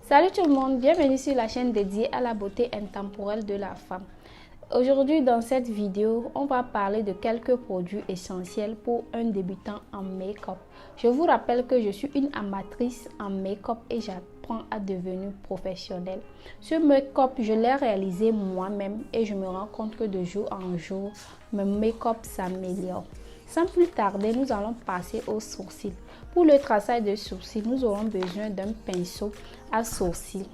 Salut tout le monde, bienvenue sur la chaîne dédiée à la beauté intemporelle de la femme. Aujourd'hui dans cette vidéo, on va parler de quelques produits essentiels pour un débutant en make-up. Je vous rappelle que je suis une amatrice en make-up et j'apprends à devenir professionnelle. Ce make-up, je l'ai réalisé moi-même et je me rends compte que de jour en jour, mon make-up s'améliore. Sans plus tarder, nous allons passer aux sourcils. Pour le traçage de sourcils, nous aurons besoin d'un pinceau à sourcils.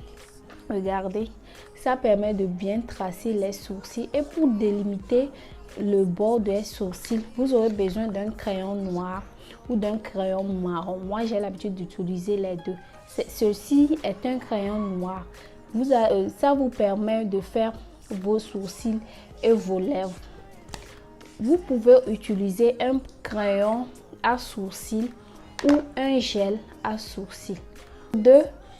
Regardez, ça permet de bien tracer les sourcils. Et pour délimiter le bord des sourcils, vous aurez besoin d'un crayon noir ou d'un crayon marron. Moi, j'ai l'habitude d'utiliser les deux. Ceci est un crayon noir. Ça vous permet de faire vos sourcils et vos lèvres. Vous pouvez utiliser un crayon à sourcils ou un gel à sourcils.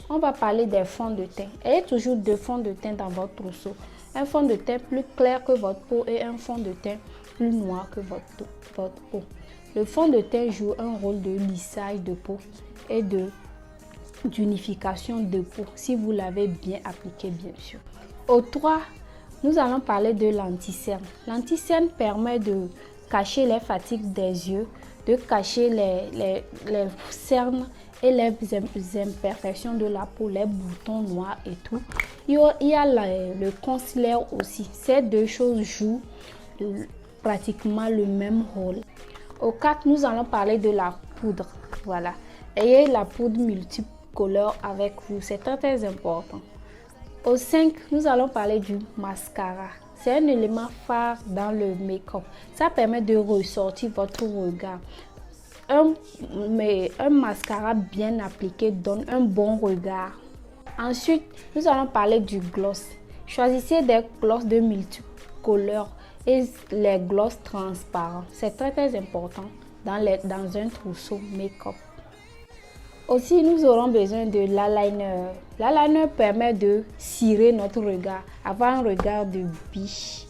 On va parler des fonds de teint. Ayez toujours deux fonds de teint dans votre trousseau. Un fond de teint plus clair que votre peau et un fond de teint plus noir que votre peau. Le fond de teint joue un rôle de lissage de peau et d'unification de peau si vous l'avez bien appliqué, bien sûr. Au 3, nous allons parler de l'anti-cerne. L'anti-cerne permet de cacher les fatigues des yeux, de cacher les cernes et les imperfections de la peau, les boutons noirs et tout. Il y a le concealer aussi. Ces deux choses jouent pratiquement le même rôle. Au 4, nous allons parler de la poudre. Voilà. Ayez la poudre multicolore avec vous. C'est très important. Au 5, nous allons parler du mascara. C'est un élément phare dans le make-up. Ça permet de ressortir votre regard. Un mascara bien appliqué donne un bon regard. Ensuite, nous allons parler du gloss. Choisissez des gloss de multicolores et les gloss transparents. C'est très important dans un trousseau make-up. Aussi, nous aurons besoin de l'eyeliner. L'eyeliner permet de cirer notre regard, avoir un regard de biche.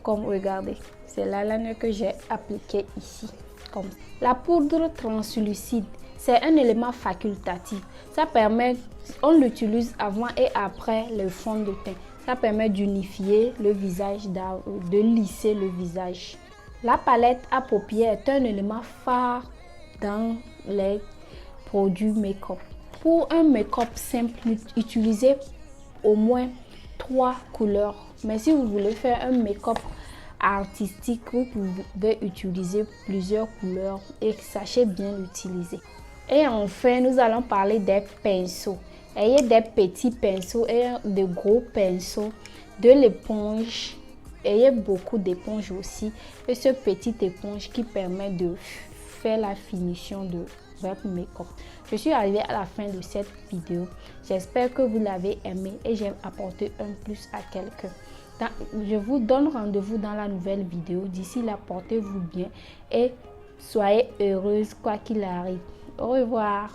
Comme regardez, c'est l'eyeliner que j'ai appliqué ici. Comme la poudre translucide, c'est un élément facultatif. Ça permet, on l'utilise avant et après le fond de teint. Ça permet d'unifier le visage, de lisser le visage. La palette à paupières est un élément phare dans les produits make-up. Pour un make-up simple, utilisez au moins 3 couleurs. Mais si vous voulez faire un make-up artistique, vous pouvez utiliser plusieurs couleurs et sachez bien l'utiliser. Et enfin, nous allons parler des pinceaux. Ayez des petits pinceaux et de gros pinceaux, de l'éponge. Ayez beaucoup d'éponges aussi et ce petit éponge qui permet de faire la finition de votre make-up. Je suis arrivée à la fin de cette vidéo. J'espère que vous l'avez aimé et j'ai apporté un plus à quelqu'un. Je vous donne rendez-vous dans la nouvelle vidéo. D'ici là, portez-vous bien et soyez heureuse quoi qu'il arrive. Au revoir.